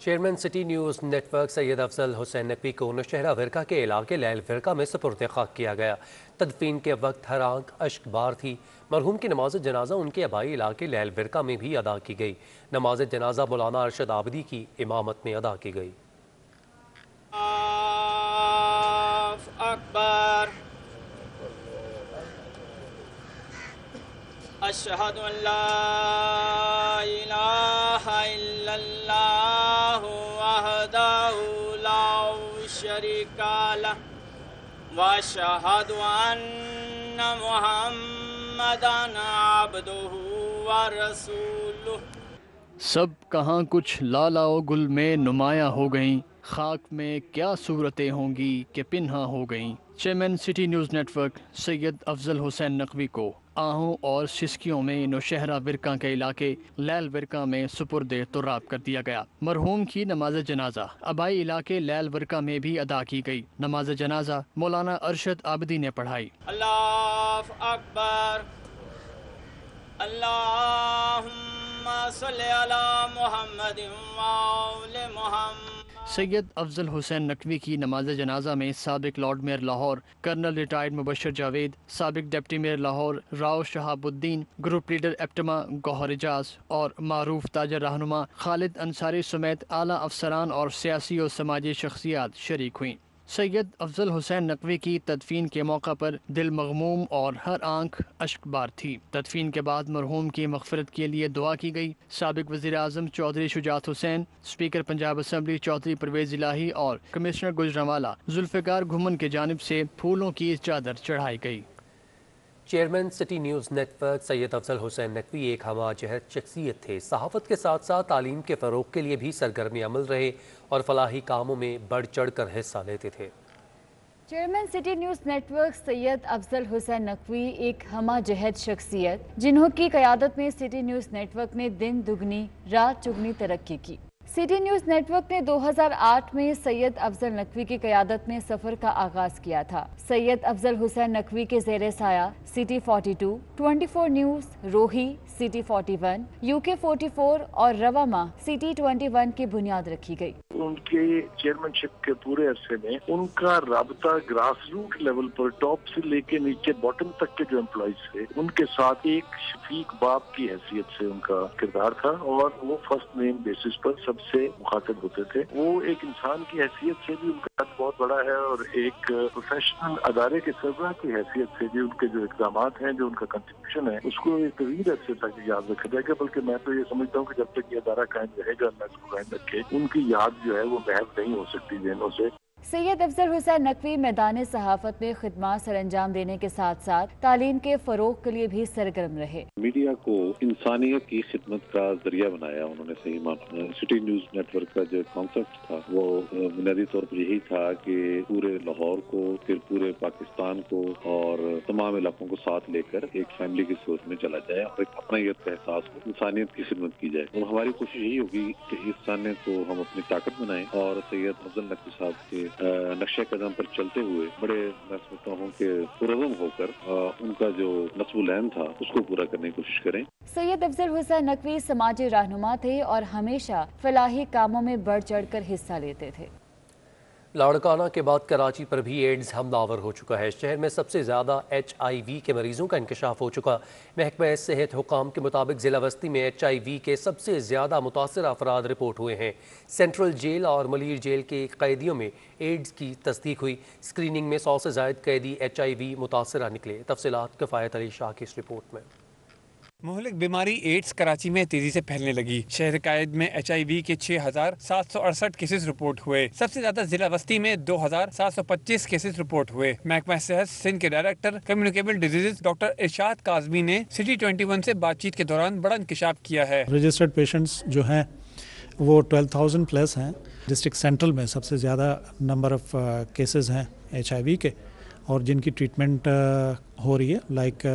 Chairman city news network Syed Afzal Hussain Naqvi کو نوشہرہ ورکہ کے علاقے لیل ورکہ میں سپرد خاک کیا گیا۔ تدفین کے وقت ہر آنکھ اشک بار تھی۔ مرحوم کی نماز جنازہ ان کے آبائی علاقے لیل ورکہ میں بھی ادا کی گئی۔ نماز جنازہ مولانا ارشد عابدی کی امامت میں ادا کی گئی۔ اللہ اکبر اشہد ان لا الہ الا اللہ وحدہ لا شریک لہ واشہد ان محمدا عبدہ ورسولہ۔ سب کہاں کچھ لالا و گل میں نمایاں ہو گئیں، خاک میں کیا صورتیں ہوں گی کہ پنہا ہو گئیں۔ Chairman city news network Syed Afzal Hussain Naqvi کو آہوں اور سسکیوں میں نوشہرہ ورکہ کے علاقے لیل ورکہ میں سپرد تراب کر دیا گیا۔ مرحوم کی نماز جنازہ آبائی علاقے لیل ورکہ میں بھی ادا کی گئی۔ نماز جنازہ مولانا ارشد عابدی نے پڑھائی۔ اللہ اکبر اللہم صلی علی محمد وآل محمد۔ سید افضل حسین نقوی کی نماز جنازہ میں سابق lord mayor Lahore colonel retired Mubashir Javed, سابق deputy mayor Lahore Rao Shahabuddin, group leader APTMA Gohar Ijaz اور معروف تاجر رہنما خالد انصاری سمیت اعلیٰ افسران اور سیاسی و سماجی شخصیات شریک ہوئیں۔ سید افضل حسین نقوی کی تدفین کے موقع پر دل مغموم اور ہر آنکھ اشک بار تھی۔ تدفین کے بعد مرحوم کی مغفرت کے لیے دعا کی گئی۔ سابق وزیر اعظم چودھری شجاعت حسین، اسپیکر پنجاب اسمبلی چودھری پرویز الہی اور کمشنر گوجرانوالہ ذوالفقار گھمن کی جانب سے پھولوں کی چادر چڑھائی گئی۔ Chairman city news network Syed Afzal Hussain Naqvi ایک ہمہ جہت شخصیت تھے۔ صحافت کے ساتھ ساتھ تعلیم کے فروغ کے لیے بھی سرگرم عمل رہے اور فلاحی کاموں میں بڑھ چڑھ کر حصہ لیتے تھے۔ Chairman city news network Syed Afzal Hussain Naqvi ایک ہمہ جہت شخصیت جنہوں کی قیادت میں سٹی نیوز نیٹ ورک نے دن دگنی رات چگنی ترقی کی۔ سٹی نیوز نیٹ ورک نے 2008 میں سید افضل نقوی کی قیادت میں سفر کا آغاز کیا تھا۔ سید افضل حسین نقوی کے زیر سایہ city 42، 24 news, Rohi, city 41، UK 44 اور رواما سٹی 21 کی بنیاد رکھی گئی۔ ان کے چیئرمین شپ کے پورے عرصے میں ان کا رابطہ گراس روٹ لیول پر ٹاپ سے لے کے نیچے باٹم تک کے جو امپلائیز تھے ان کے ساتھ ایک شفیق باپ کی حیثیت سے ان کا کردار تھا، اور وہ فرسٹ نیم بیسس پر سب سے مخاطب ہوتے تھے۔ وہ ایک انسان کی حیثیت سے بھی ان کا بہت بڑا ہے، اور ایک پروفیشنل ادارے کے سربراہ کی حیثیت سے بھی ان کے جو اقدامات ہیں، جو ان کا کنٹریبیوشن ہے، اس کو ایک طویل عرصے تک یاد رکھا جائے گا۔ بلکہ میں تو یہ سمجھتا ہوں کہ جب تک یہ ادارہ قائم رہے گا، اللہ اس کو قائم رکھے، ان کی یاد جو ہے وہ محو نہیں ہو سکتی ذہنوں سے۔ سید افضل حسین نقوی میدان صحافت میں خدمات سر انجام دینے کے ساتھ ساتھ تعلیم کے فروغ کے لیے بھی سرگرم رہے۔ میڈیا کو انسانیت کی خدمت کا ذریعہ بنایا انہوں نے صحیح معنی۔ سٹی نیوز نیٹ ورک کا جو کانسیپٹ تھا وہ بنیادی طور پر یہی تھا کہ پورے لاہور کو، پھر پورے پاکستان کو اور تمام علاقوں کو ساتھ لے کر ایک فیملی کی صورت میں چلا جائے اور ایک اپنائیت کا احساس ہو، انسانیت کی خدمت کی جائے۔ اور ہماری کوشش یہی ہوگی کہ اس انسانیت کو ہم اپنی طاقت بنائیں اور سید افضل نقوی صاحب کے نقشہ قدم پر چلتے ہوئے بڑے میں سمجھتا ہوں کہ پرعزم ہو کر ان کا جو نصب العین تھا اس کو پورا کرنے کی کوشش کریں۔ سید افضل حسین نقوی سماجی رہنما تھے اور ہمیشہ فلاحی کاموں میں بڑھ چڑھ کر حصہ لیتے تھے۔ لاڑکانہ کے بعد کراچی پر بھی ایڈز حملہ آور ہو چکا ہے۔ شہر میں سب سے زیادہ HIV کے مریضوں کا انکشاف ہو چکا۔ محکمہ صحت حکام کے مطابق ضلع وسطی میں HIV کے سب سے زیادہ متاثرہ افراد رپورٹ ہوئے ہیں۔ سینٹرل جیل اور ملیر جیل کے قیدیوں میں ایڈز کی تصدیق ہوئی۔ اسکریننگ میں 100 سے زائد قیدی HIV متاثرہ نکلے۔ تفصیلات کفایت علی شاہ کی اس رپورٹ میں۔ مہلک بیماری ایڈز کراچی میں تیزی سے پھیلنے لگی۔ شہر قائد میں HIV کے 6,768 کیسز رپورٹ ہوئے۔ سب سے زیادہ ضلع وسطی میں 2,725 کیسز رپورٹ ہوئے۔ محکمہ صحت سندھ کے ڈائریکٹر کمیونیکیبل ڈیزیزز ڈاکٹر ارشاد کاظمی نے سٹی 21 سے بات چیت کے دوران بڑا انکشاف کیا ہے۔ رجسٹرڈ پیشنٹس جو ہیں وہ 12,000 پلس ہیں۔ ڈسٹرکٹ سینٹرل میں سب سے زیادہ نمبر آف کیسز ہیں HIV کے، اور جن کی ٹریٹمنٹ ہو رہی ہے لائک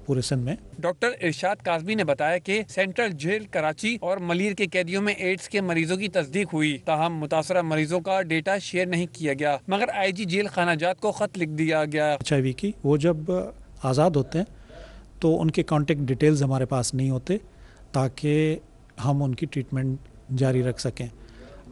پورے سندھ میں۔ ڈاکٹر ارشاد کاظمی نے بتایا کہ سینٹرل جیل کراچی اور ملیر کے قیدیوں میں ایڈز کے مریضوں کی تصدیق ہوئی، تاہم متاثرہ مریضوں کا ڈیٹا شیئر نہیں کیا گیا، مگر IG جیل خانہ جات کو خط لکھ دیا گیا۔ HIV کی وہ جب آزاد ہوتے ہیں تو ان کے کانٹیکٹ ڈیٹیلز ہمارے پاس نہیں ہوتے تاکہ ہم ان کی ٹریٹمنٹ جاری رکھ سکیں۔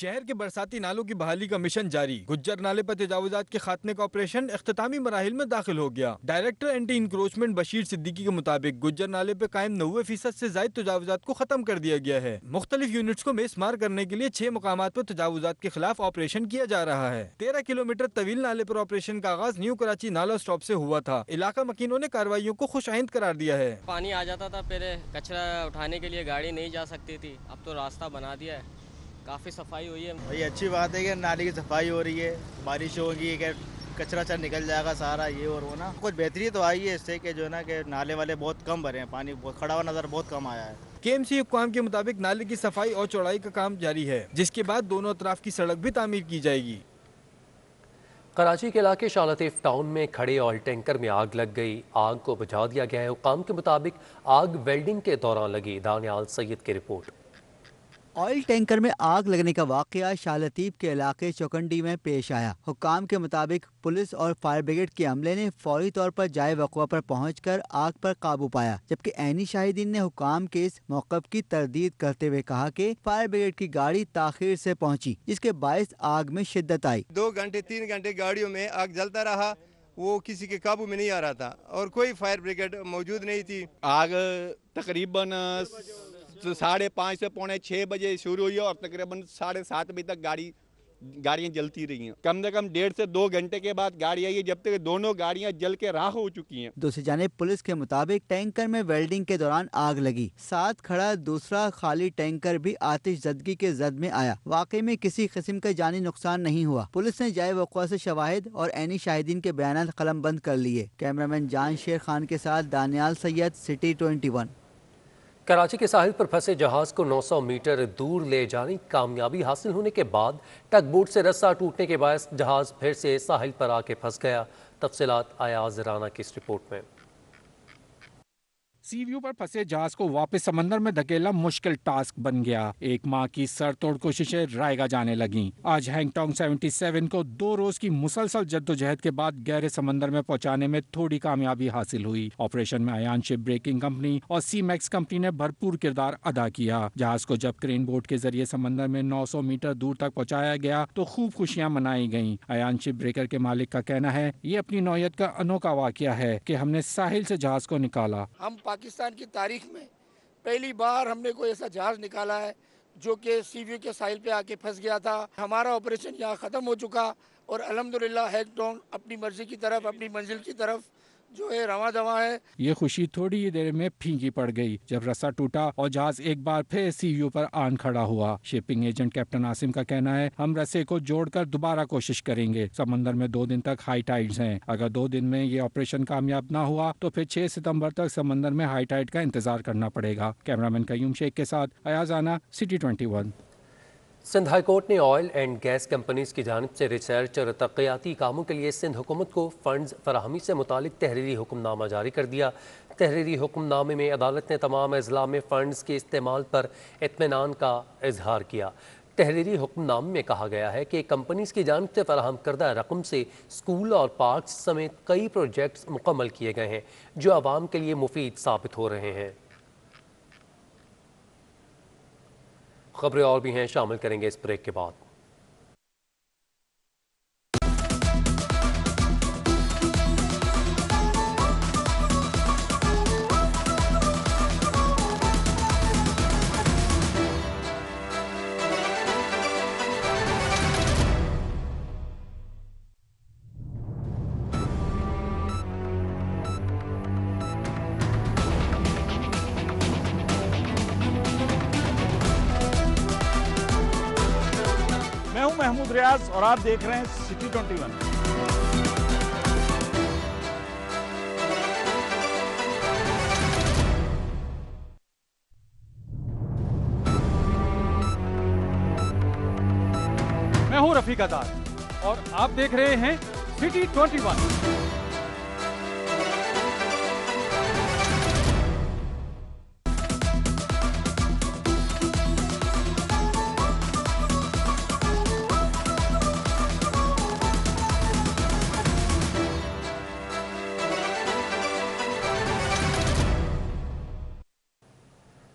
شہر کے برساتی نالوں کی بحالی کا مشن جاری. گجر نالے پر تجاوزات کے خاتمے کا آپریشن اختتامی مراحل میں داخل ہو گیا. Director anti encroachment Bashir Siddiqui کے مطابق گجر نالے پہ قائم 90% سے زائد تجاوزات کو ختم کر دیا گیا ہے. مختلف یونٹس کو میس مار کرنے کے لیے 6 مقامات پر تجاوزات کے خلاف آپریشن کیا جا رہا ہے. 13 کلومیٹر طویل نالے پر آپریشن کا آغاز نیو کراچی نالا اسٹاپ سے ہوا تھا. علاقہ مکینوں نے کارروائیوں کو خوش آئند قرار دیا ہے. پانی آ جاتا تھا، پہلے کچرا اٹھانے کے لیے گاڑی نہیں جا سکتی تھی، اب تو راستہ بنا دیا ہے، کافی صفائی ہوئی ہے. یہ اچھی بات ہے کہ نالی کی صفائی ہو رہی ہے، بارش ہوگی کہ کچرا نکل جائے گا سارا یہ اور وہ نا. کچھ بہتری تو آئی ہے اس سے کہ جو ہے نا کہ نالے والے بہت کم بھرے ہیں، پانی کھڑا ہوا نظر بہت کم آیا ہے. KMC حکام کے مطابق نالے کی صفائی اور چوڑائی کا کام جاری ہے، جس کے بعد دونوں اطراف کی سڑک بھی تعمیر کی جائے گی. کراچی کے علاقے شالطیف ٹاؤن میں کھڑے آئل ٹینکر میں آگ لگ گئی. آگ کو بجھا دیا گیا ہے. حکام کے مطابق آگ ویلڈنگ کے دوران لگی. دانیال سید کی رپورٹ. آئل ٹینکر میں آگ لگنے کا واقعہ شالطیف کے علاقے چوکنڈی میں پیش آیا. حکام کے مطابق پولیس اور فائر بریگیڈ کے عملے نے فوری طور پر جائے وقوع پر پہنچ کر آگ پر قابو پایا، جبکہ عینی شاہدین نے حکام کے اس موقف کی تردید کرتے ہوئے کہا کہ فائر بریگیڈ کی گاڑی تاخیر سے پہنچی، جس کے باعث آگ میں شدت آئی. 2 گھنٹے 3 گھنٹے گاڑیوں میں آگ جلتا رہا، وہ کسی کے قابو میں نہیں آ رہا تھا اور کوئی فائر بریگیڈ موجود نہیں تھی. آگ تقریباً 5:30 سے 5:45 بجے شروع ہوئی اور تقریباً 7:30 بجے تک گاڑیاں جلتی رہی ہیں. کم سے کم 1.5 سے 2 گھنٹے کے بعد گاڑی آئی ہے، جب تک دونوں گاڑیاں جل کے راکھ ہو چکی ہیں. دوسری جانب پولیس کے مطابق ٹینکر میں ویلڈنگ کے دوران آگ لگی. ساتھ کھڑا دوسرا خالی ٹینکر بھی آتش زدگی کے زد میں آیا. واقعے میں کسی قسم کا جانی نقصان نہیں ہوا. پولیس نے جائے وقوع سے شواہد اور عینی شاہدین کے بیانات قلم بند کر لیے. کیمرامین جان شیر خان کے ساتھ دانیال سید، سٹی 21. کراچی کے ساحل پر پھنسے جہاز کو 900 میٹر دور لے جانے کی کامیابی حاصل ہونے کے بعد ٹگ بوٹ سے رسہ ٹوٹنے کے باعث جہاز پھر سے ساحل پر آ کے پھنس گیا. تفصیلات ایاز رانا کی اس رپورٹ میں. سی ویو پر پھنسے جہاز کو واپس سمندر میں دھکیلنا مشکل ٹاسک بن گیا. 1 ماہ کی سر توڑ کوششیں رائگاں جانے لگیں. آج ہینگ ٹانگ 77 کو 2 روز کی مسلسل جدوجہد کے بعد گہرے سمندر میں پہنچانے میں تھوڑی کامیابی حاصل ہوئی. آپریشن میں ایان شپ بریکنگ کمپنی اور سی میکس کمپنی نے بھرپور کردار ادا کیا. جہاز کو جب کرین بوٹ کے ذریعے سمندر میں 900 میٹر دور تک پہنچایا گیا تو خوب خوشیاں منائی گئیں. ایان شپ بریکر کے مالک کا کہنا ہے یہ اپنی نوعیت کا انوکھا واقعہ ہے کہ ہم نے ساحل سے جہاز کو نکالا. ہم پاکستان کی تاریخ میں پہلی بار ہم نے کوئی ایسا جہاز نکالا ہے جو کہ سی ویو کے ساحل پہ آ کے پھنس گیا تھا. ہمارا آپریشن یہاں ختم ہو چکا اور الحمدللہ ہینگ ٹانگ اپنی مرضی کی طرف، اپنی منزل کی طرف جو ہے رواں دواں ہے. یہ خوشی تھوڑی ہی دیر میں پھینکی پڑ گئی جب رسہ ٹوٹا اور جہاز ایک بار پھر سی ویو پر آن کھڑا ہوا. شپنگ ایجنٹ کیپٹن عاصم کا کہنا ہے ہم رسے کو جوڑ کر دوبارہ کوشش کریں گے. سمندر میں 2 دن تک ہائی ٹائیڈز ہیں. اگر 2 دن میں یہ آپریشن کامیاب نہ ہوا تو پھر 6 ستمبر تک سمندر میں ہائی ٹائیڈ کا انتظار کرنا پڑے گا. کیمرامین قیوم شیخ کے ساتھ Ayaz Rana, city 21. Sindh high court نے آئل اینڈ گیس کمپنیز کی جانب سے ریسرچ اور ترقیاتی کاموں کے لیے سندھ حکومت کو فنڈز فراہمی سے متعلق تحریری حکم نامہ جاری کر دیا. تحریری حکم نامے میں عدالت نے تمام اضلاع میں فنڈز کے استعمال پر اطمینان کا اظہار کیا. تحریری حکم نامے میں کہا گیا ہے کہ کمپنیز کی جانب سے فراہم کردہ رقم سے اسکول اور پارکس سمیت کئی پروجیکٹس مکمل کیے گئے ہیں جو عوام کے لیے مفید ثابت ہو رہے ہیں. خبریں اور بھی ہیں، شامل کریں گے اس بریک کے بعد. محمود ریاض اور آپ دیکھ رہے ہیں سٹی 21. میں ہوں رفیق ادار اور آپ دیکھ رہے ہیں سٹی 21.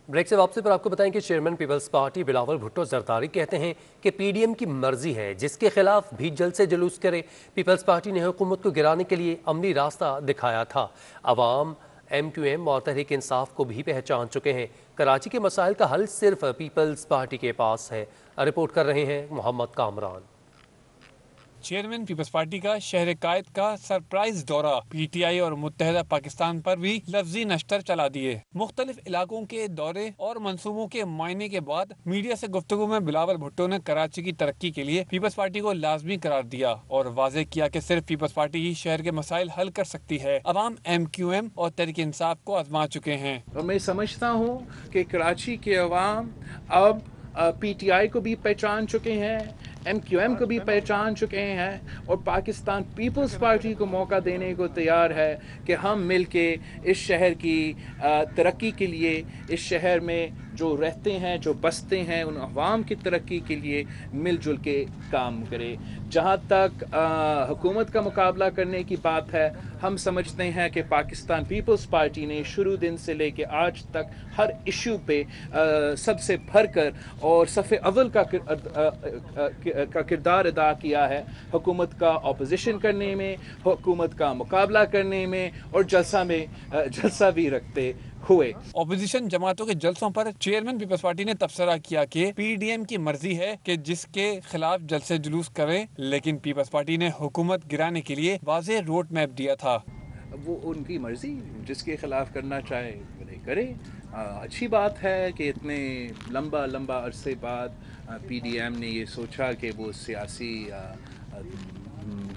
بریک سے واپسی پر آپ کو بتائیں کہ chairman Peoples Party Bilawal Bhutto Zardari کہتے ہیں کہ پی ڈی ایم کی مرضی ہے، جس کے خلاف بھی جلد سے جلوس کرے۔ پیپلز پارٹی نے حکومت کو گرانے کے لیے عملی راستہ دکھایا تھا۔ عوام ایم کیو ایم اور تحریک انصاف کو بھی پہچان چکے ہیں۔ کراچی کے مسائل کا حل صرف پیپلز پارٹی کے پاس ہے۔ رپورٹ کر رہے ہیں محمد کامران۔ چیئرمین پیپلز پارٹی کا شہر قائد کا سرپرائز دورہ، پی ٹی آئی اور متحدہ پاکستان پر بھی لفظی نشتر چلا دیے۔ مختلف علاقوں کے دورے اور منصوبوں کے معائنے کے بعد میڈیا سے گفتگو میں بلاول بھٹو نے کراچی کی ترقی کے لیے پیپلز پارٹی کو لازمی قرار دیا اور واضح کیا کہ صرف پیپلز پارٹی ہی شہر کے مسائل حل کر سکتی ہے۔ عوام ایم کیو ایم اور تحریک انصاف کو آزما چکے ہیں۔ اور میں سمجھتا ہوں کہ کراچی کے عوام اب پی ٹی آئی کو بھی پہچان چکے ہیں، ایم کیو ایم کو بھی پہچان چکے ہیں اور پاکستان پیپلز پارٹی کو موقع دینے کو تیار ہے کہ ہم مل کے اس شہر کی ترقی کے لیے، اس شہر میں جو رہتے ہیں، جو بستے ہیں، ان عوام کی ترقی کے لیے مل جل کے کام کرے۔ جہاں تک حکومت کا مقابلہ کرنے کی بات ہے، ہم سمجھتے ہیں کہ پاکستان پیپلز پارٹی نے شروع دن سے لے کے آج تک ہر ایشو پہ سب سے بھر کر اور صف اول کا کردار ادا کیا ہے، حکومت کا اپوزیشن کرنے میں، حکومت کا مقابلہ کرنے میں اور جلسہ بھی رکھتے ہوئے۔ اپوزیشن جماعتوں کے جلسوں پر چیئرمین پیپلز پارٹی نے تبصرہ کیا کہ پی ڈی ایم کی مرضی ہے کہ جس کے خلاف جلسے جلوس کریں، لیکن پیپلز پارٹی نے حکومت گرانے کے لیے واضح روڈ میپ دیا تھا۔ وہ ان کی مرضی، جس کے خلاف کرنا چاہے انہیں کرے۔ اچھی بات ہے کہ اتنے لمبا عرصے بعد پی ڈی ایم نے یہ سوچا کہ وہ سیاسی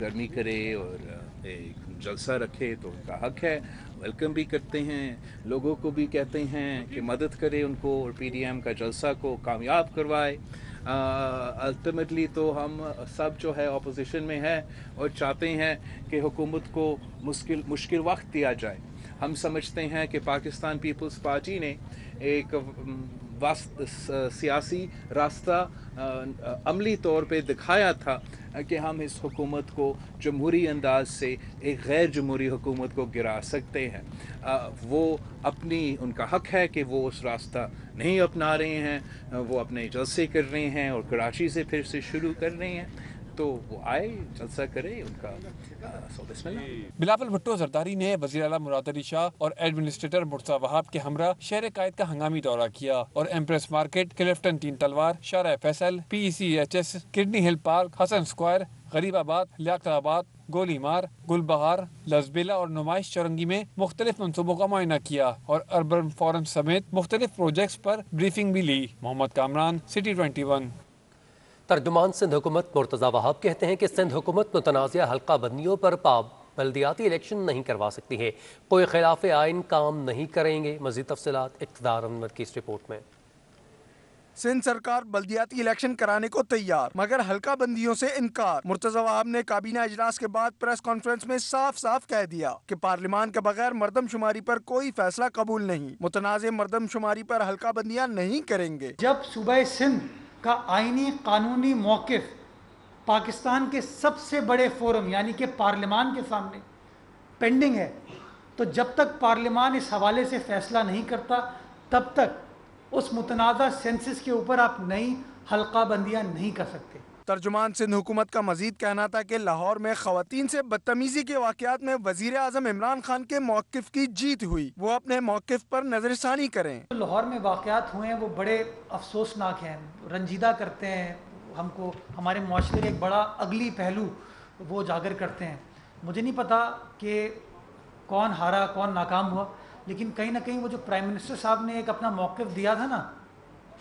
گرمی کرے اور ایک جلسہ رکھے، تو ان کا حق ہے، ویلکم بھی کرتے ہیں، لوگوں کو بھی کہتے ہیں کہ مدد کرے ان کو اور پی ڈی ایم کا جلسہ کو کامیاب کروائے۔ الٹیمیٹلی تو ہم سب جو ہے اپوزیشن میں ہیں اور چاہتے ہیں کہ حکومت کو مشکل وقت دیا جائے۔ ہم سمجھتے ہیں کہ پاکستان پیپلز پارٹی نے ایک سیاسی راستہ عملی طور پہ دکھایا تھا کہ ہم اس حکومت کو جمہوری انداز سے ایک غیر جمہوری حکومت کو گرا سکتے ہیں۔ وہ ان کا حق ہے کہ وہ اس راستہ نہیں اپنا رہے ہیں، وہ اپنے جلسے کر رہے ہیں اور کراچی سے پھر سے شروع کر رہے ہیں، تو وہ آئے جلسہ کرے ان کا۔ بسم اللہ۔ بلاول بھٹو زرداری نے وزیر اعلیٰ مراد علی شاہ اور ایڈمنسٹریٹر مرتضی وہاب کے ہمراہ شہر قائد کا ہنگامی دورہ کیا اور ایمپریس مارکیٹ، کلفٹن تین تلوار، شارع فیصل، پی ای سی ایچ ایس، کڈنی ہل پارک، حسن اسکوائر، غریب آباد، لیاقت آباد، گولی مار، گل بہار، لزبیلا اور نمائش چورنگی میں مختلف منصوبوں کا معائنہ کیا اور اربن فورم سمیت مختلف پروجیکٹس پر بریفنگ بھی لی۔ محمد کامران، سٹی 21۔ ترجمان سندھ حکومت مرتضی وہاب کہتے ہیں کہ سندھ حکومت متنازع حلقہ بندیوں پر بلدیاتی الیکشن نہیں کروا سکتی ہے، کوئی خلاف آئین کام نہیں کریں گے۔ مزید تفصیلات اقتدار انور کی اس رپورٹ میں۔ سندھ سرکار بلدیاتی الیکشن کرانے کو تیار، مگر حلقہ بندیوں سے انکار۔ مرتضی وہاب نے کابینہ اجلاس کے بعد پریس کانفرنس میں صاف کہہ دیا کہ پارلیمان کے بغیر مردم شماری پر کوئی فیصلہ قبول نہیں، متنازع مردم شماری پر حلقہ بندیاں نہیں کریں گے۔ جب صوبہ سندھ کا آئینی قانونی موقف پاکستان کے سب سے بڑے فورم یعنی کہ پارلیمان کے سامنے پینڈنگ ہے، تو جب تک پارلیمان اس حوالے سے فیصلہ نہیں کرتا تب تک اس متنازع سینسس کے اوپر آپ نئی حلقہ بندیاں نہیں کر سکتے۔ ترجمان سندھ حکومت کا مزید کہنا تھا کہ لاہور میں خواتین سے بدتمیزی کے واقعات میں وزیر اعظم عمران خان کے موقف کی جیت ہوئی، وہ اپنے موقف پر نظر ثانی کریں۔ لاہور میں واقعات ہوئے ہیں وہ بڑے افسوسناک ہیں، رنجیدہ کرتے ہیں ہم کو، ہمارے معاشرے کے ایک بڑا اگلی پہلو وہ اجاگر کرتے ہیں۔ مجھے نہیں پتا کہ کون ہارا کون ناکام ہوا، لیکن کہیں نہ کہیں وہ جو پرائم منسٹر صاحب نے ایک اپنا موقف دیا تھا نا،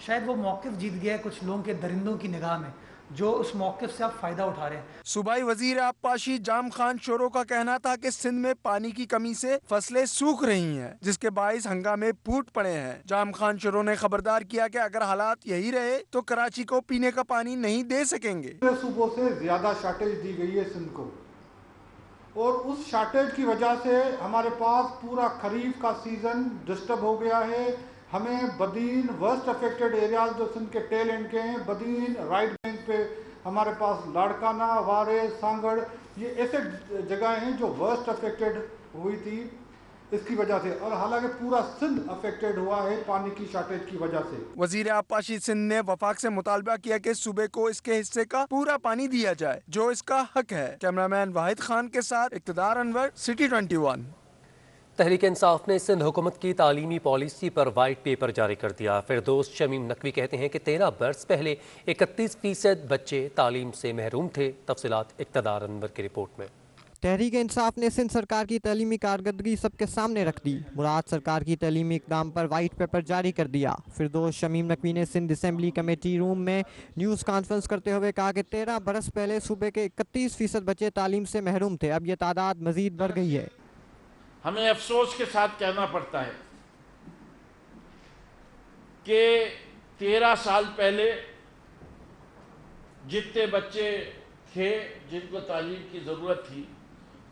شاید وہ موقف جیت گیا ہے کچھ لوگوں کے درندوں کی نگاہ میں، جو اس موقف سے آپ فائدہ اٹھا رہے ہیں۔ صوبائی وزیر آب پاشی جام خان شورو کا کہنا تھا کہ سندھ میں پانی کی کمی سے فصلیں سوکھ رہی ہیں، جس کے باعث ہنگامے پھوٹ پڑے ہیں۔ جام خان شورو نے خبردار کیا کہ اگر حالات یہی رہے تو کراچی کو پینے کا پانی نہیں دے سکیں گے۔ صوبوں سے زیادہ شارٹیج دی گئی ہے سندھ کو، اور اس شارٹیج کی وجہ سے ہمارے پاس پورا خریف کا سیزن ڈسٹرب ہو گیا ہے۔ ہمیں بدین ورسٹ افیکٹڈ ایریاز جو سندھ کے ٹیل اینڈ کے ہیں، بدین رائٹ بینک پہ ہمارے پاس لاڑکانہ، وارے، سانگڑ، یہ ایسے جگہیں ہیں جو ورسٹ افیکٹڈ ہوئی تھی۔ اس کی وجہ سے، اور حالانکہ پورا سندھ افیکٹڈ ہوا ہے پانی کی شارٹیج کی وجہ سے۔ وزیر آب پاشی سندھ نے وفاق سے مطالبہ کیا کہ صوبے کو اس کے حصے کا پورا پانی دیا جائے جو اس کا حق ہے۔ کیمرامین واحد خان کے ساتھ اقتدار انور، سٹی 21۔ تحریک انصاف نے سندھ حکومت کی تعلیمی پالیسی پر وائٹ پیپر جاری کر دیا۔ فردوس شمیم نقوی کہتے ہیں کہ 13 برس پہلے 31% بچے تعلیم سے محروم تھے۔ تفصیلات اقتدار انور کی رپورٹ میں۔ تحریک انصاف نے سندھ سرکار کی تعلیمی کارکردگی سب کے سامنے رکھ دی۔ مراد سرکار کی تعلیمی اقدام پر وائٹ پیپر جاری کر دیا۔ فردوس شمیم نقوی نے سندھ اسمبلی کمیٹی روم میں نیوز کانفرنس کرتے ہوئے کہا کہ 13 برس پہلے صوبے کے 31% بچے تعلیم سے محروم تھے، اب یہ تعداد مزید بڑھ گئی ہے۔ ہمیں افسوس کے ساتھ کہنا پڑتا ہے کہ 13 سال پہلے جتنے بچے تھے جن کو تعلیم کی ضرورت تھی،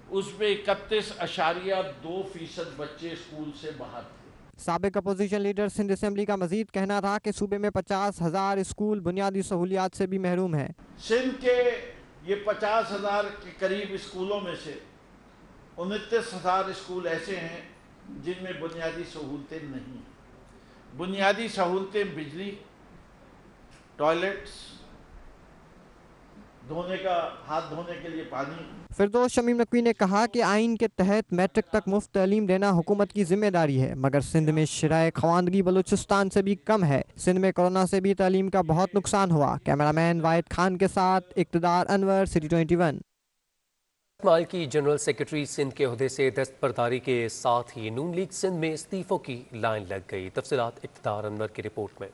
اس میں 31.2% بچے اسکول سے باہر تھے۔ سابق اپوزیشن لیڈر سندھ اسمبلی کا مزید کہنا تھا کہ صوبے میں 50,000 اسکول بنیادی سہولیات سے بھی محروم ہیں۔ سندھ کے یہ 50,000 کے قریب اسکولوں میں سے 29,000 اسکول ایسے ہیں جن میں بنیادی سہولتیں نہیں ہیں۔ بنیادی سہولتیں بجلی، ٹوائلٹس، ہاتھ دھونے کے لیے پانی۔ فردوس شمیم نقوی نے کہا کہ آئین کے تحت میٹرک تک مفت تعلیم دینا حکومت کی ذمہ داری ہے، مگر سندھ میں شرح خواندگی بلوچستان سے بھی کم ہے۔ سندھ میں کورونا سے بھی تعلیم کا بہت نقصان ہوا۔ کیمرامین واحد خان کے ساتھ اقتدار انور، سٹی 21۔ اسماعیل کی جنرل سیکرٹری سندھ کے عہدے سے دستبرداری کے ساتھ ہی نون لیگ سندھ میں استعفوں کی لائن لگ گئی۔ تفصیلات اقتدار انور کی رپورٹ میں۔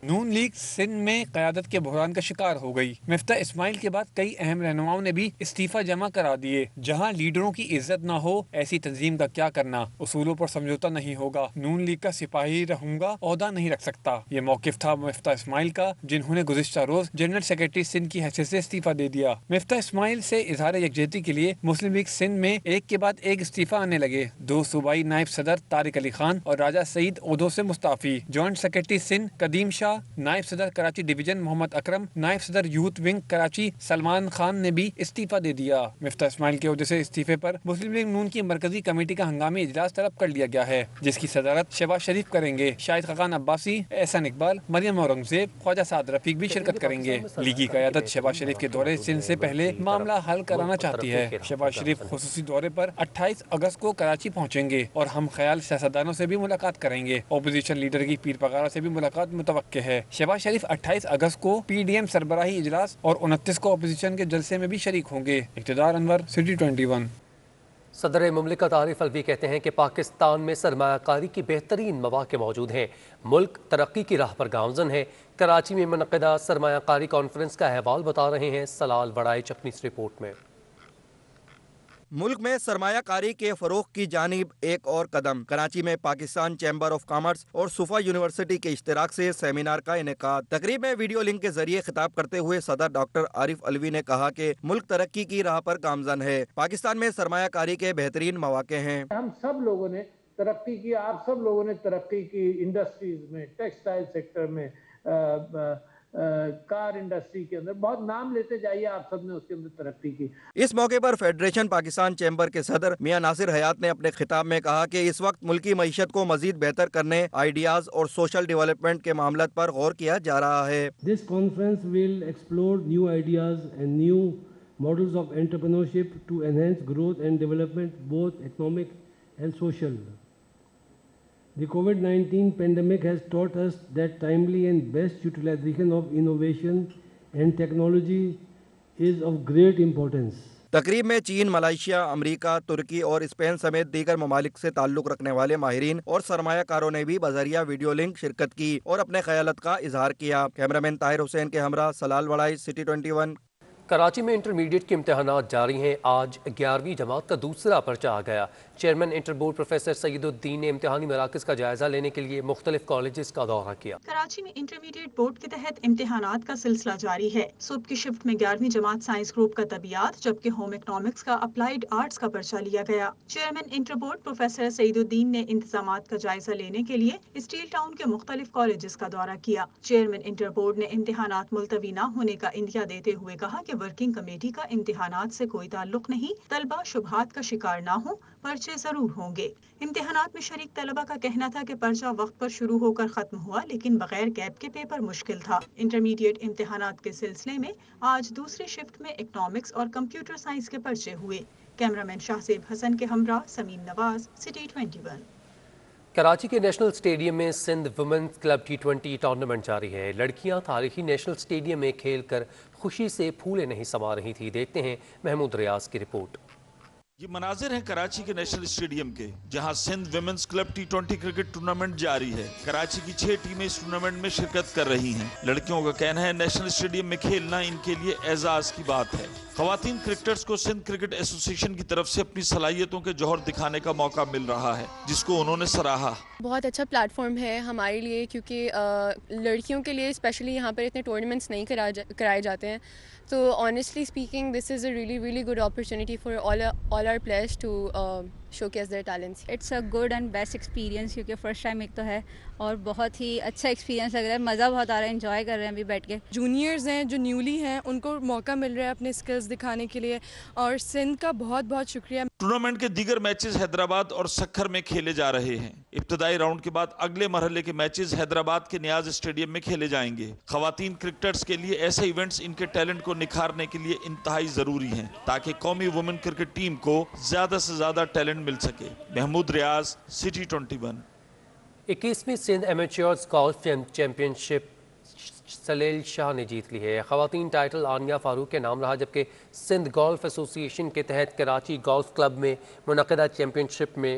نون لیگ سندھ میں قیادت کے بحران کا شکار ہو گئی۔ مفتاح اسماعیل کے بعد کئی اہم رہنماؤں نے بھی استعفی جمع کرا دیے۔ جہاں لیڈروں کی عزت نہ ہو، ایسی تنظیم کا کیا کرنا؟ اصولوں پر سمجھوتا نہیں ہوگا، نون لیگ کا سپاہی رہوں گا، عہدہ نہیں رکھ سکتا، یہ موقف تھا مفتاح اسماعیل کا، جنہوں نے گزشتہ روز جنرل سیکرٹری سندھ کی حیثیت سے استعفی دے دیا۔ مفتاح اسماعیل سے اظہار یکجہتی کے لیے مسلم لیگ سندھ میں ایک کے بعد ایک استعفی آنے لگے۔ 2 صوبائی نائب صدر طارق علی خان اور راجہ سعید عہدوں سے مستعفی۔ جوائنٹ سیکرٹری سندھ قدیم شاہ، نائب صدر کراچی ڈویژن محمد اکرم، نائب صدر یوتھ ونگ کراچی سلمان خان نے بھی استعفی دے دیا۔ مفتاح اسماعیل کے عہدے سے استعفے پر مسلم لیگ نون کی مرکزی کمیٹی کا ہنگامی اجلاس طلب کر لیا گیا ہے، جس کی صدارت شہباز شریف کریں گے۔ شاہد خاقان عباسی، احسان اقبال، مریم اورنگزیب، خواجہ سعد رفیق بھی شرکت کریں گے۔ لیگی قیادت شہباز شریف کے دورے سندھ سے پہلے معاملہ حل کرانا چاہتی ہے۔ شہباز شریف خصوصی دورے پر 28 اگست کو کراچی پہنچیں گے اور ہم خیال سیاستدانوں سے بھی ملاقات کریں گے۔ اپوزیشن لیڈر کی پیر پگارا سے بھی ملاقات متوقع ہے۔ شہباز شریف 28 اگست کو پی ڈی ایم سربراہی اجلاس اور 29 کو اپوزیشن کے جلسے میں بھی شریک ہوں گے۔ اقتدار انور، سٹی 21۔ صدر مملکت عارف الوی کہتے ہیں کہ پاکستان میں سرمایہ کاری کی بہترین مواقع موجود ہیں، ملک ترقی کی راہ پر گامزن ہے۔ کراچی میں منعقدہ سرمایہ کاری کانفرنس کا احوال بتا رہے ہیں سلال وڑائچ اپنی اس رپورٹ میں۔ ملک میں سرمایہ کاری کے فروغ کی جانب ایک اور قدم۔ کراچی میں پاکستان چیمبر آف کامرس اور صوفہ یونیورسٹی کے اشتراک سے سیمینار کا انعقاد۔ تقریب میں ویڈیو لنک کے ذریعے خطاب کرتے ہوئے صدر ڈاکٹر عارف الوی نے کہا کہ ملک ترقی کی راہ پر گامزن ہے، پاکستان میں سرمایہ کاری کے بہترین مواقع ہیں۔ ہم سب لوگوں نے ترقی کی، آپ سب لوگوں نے ترقی کی، انڈسٹریز میں، ٹیکسٹائل سیکٹر میں، کار انڈسٹری کے اندر، بہت نام لیتے جائیے، آپ سب نے اس کے اندر ترقی کی۔ اس موقع پر فیڈریشن پاکستان چیمبر کے صدر میاں ناصر حیات نے اپنے خطاب میں کہا کہ اس وقت ملکی معیشت کو مزید بہتر کرنے، آئیڈیاز اور سوشل ڈیولپمنٹ کے معاملات پر غور کیا جا رہا ہے۔ This conference will explore new ideas and new models of entrepreneurship to enhance growth and development, both economic and social. The COVID-19 pandemic has taught us that timely and best utilization of innovation and technology is of great importance. تقریب میں چین، Malaysia, امریکہ، ترکی اور Spain سمیت دیگر ممالک سے تعلق رکھنے والے ماہرین اور سرمایہ کاروں نے بھی بذریعہ ویڈیو لنک شرکت کی اور اپنے خیالات کا اظہار کیا۔ کیمرامین طاہر حسین کے ہمراہ سلال وڑائی، سٹی 21۔ کراچی میں انٹرمیڈیٹ کے امتحانات جاری ہیں۔ آج 11ویں جماعت کا دوسرا پرچہ آ گیا۔ چیئرمین انٹر بورڈ پروفیسر سید الدین نے امتحانی مراکز کا جائزہ لینے کے لیے مختلف کالجز کا دورہ کیا۔ کراچی میں انٹرمیڈیٹ بورڈ کے تحت امتحانات کا سلسلہ جاری ہے۔ صبح کی شفٹ میں 11ویں جماعت سائنس گروپ کا طبیعیات، جبکہ ہوم اکنامکس کا اپلائیڈ آرٹس کا پرچہ لیا گیا۔ چیئرمین انٹر بورڈ پروفیسر سید الدین نے انتظامات کا جائزہ لینے کے لیے اسٹیل ٹاؤن کے مختلف کالجز کا دورہ کیا۔ چیئرمین انٹر بورڈ نے امتحانات ملتوی نہ ہونے کا اندیہ دیتے ہوئے کہا کہ ورکنگ کمیٹی کا امتحانات سے کوئی تعلق نہیں، طلبہ شبہات کا شکار نہ ہوں، پرچے ضرور ہوں گے۔ امتحانات میں شریک طلبہ کا کہنا تھا کہ پرچہ وقت پر شروع ہو کر ختم ہوا، لیکن بغیر گیپ کے پیپر مشکل تھا۔ انٹرمیڈیٹ امتحانات کے سلسلے میں آج دوسری شفٹ میں اکنامکس اور کمپیوٹر سائنس کے پرچے ہوئے۔ کیمرامین شاہزیب حسن کے ہمراہ سمیم نواز، سٹی 21۔ کراچی کے نیشنل اسٹیڈیم میں Sindh women's club T20 tournament جاری ہے۔ لڑکیاں تاریخی نیشنل اسٹیڈیم میں کھیل کر خوشی سے پھولے نہیں سما رہی تھی۔ دیکھتے ہیں محمود ریاض کی رپورٹ۔ یہ مناظر ہیں کراچی کے نیشنل اسٹیڈیم کے، جہاں Sindh women's club T20 cricket tournament جاری ہے۔ کراچی کی 6 ٹیمیں اس ٹورنامنٹ میں شرکت کر رہی ہیں۔ لڑکیوں کا کہنا ہے نیشنل اسٹیڈیم میں کھیلنا ان کے لیے اعزاز کی بات ہے۔ خواتین کرکٹرز کو سندھ کرکٹ ایسوسی ایشن کی طرف سے اپنی صلاحیتوں کے جوہر دکھانے کا موقع مل رہا ہے، جس کو انہوں نے سراہا۔ بہت اچھا پلیٹ فارم ہے ہمارے لیے، کیونکہ لڑکیوں کے لیے اسپیشلی یہاں پر اتنے ٹورنامنٹس نہیں کرائے جاتے ہیں، تو honestly speaking this is a really good opportunity for all our players to showcase their talents. It's a good and best experience کیونکہ فرسٹ ٹائم ایک تو ہے اور بہت ہی اچھا ایکسپیرینس لگ رہا ہے، مزہ بہت آ رہا ہے، انجوائے کر رہے ہیں ابھی بیٹھ کے۔ جونیئرز ہیں جو نیولی ہیں ان کو موقع مل رہا ہے اپنے اسکلز دکھانے کے لیے، اور سندھ کا بہت بہت شکریہ۔ ٹورنامنٹ کے دیگر میچز حیدرآباد اور سکھر میں کھیلے جا رہے ہیں۔ ابتدائی راؤنڈ کے بعد اگلے مرحلے کے میچز حیدرآباد کے نیاز اسٹیڈیم میں کھیلے جائیں گے۔ خواتین کرکٹرز کے لیے ایسے ایونٹس ان کے ٹیلنٹ کو نکھارنے کے لیے انتہائی ضروری ہیں، تاکہ قومی وومن کرکٹ ٹیم کو زیادہ سے زیادہ ٹیلنٹ مل سکے۔ محمود ریاض، سٹی 21۔ 21ویں سندھ ایمیچیورز گولف چیمپئن شپ سلیل شاہ نے جیت لی ہے۔ خواتین ٹائٹل آنیا فاروق کے نام رہا، جبکہ سندھ گولف ایسوسی ایشن کے تحت کراچی گولف کلب میں منعقدہ چیمپئن شپ میں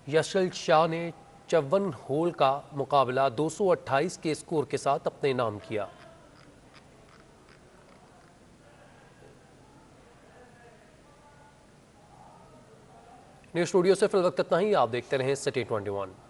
یشل شاہ نے 54 ہول کا مقابلہ 228 کے اسکور کے ساتھ اپنے نام کیا۔ نیوز اسٹوڈیو سے فی الوقت اتنا ہی، آپ دیکھتے رہیں سٹی 21۔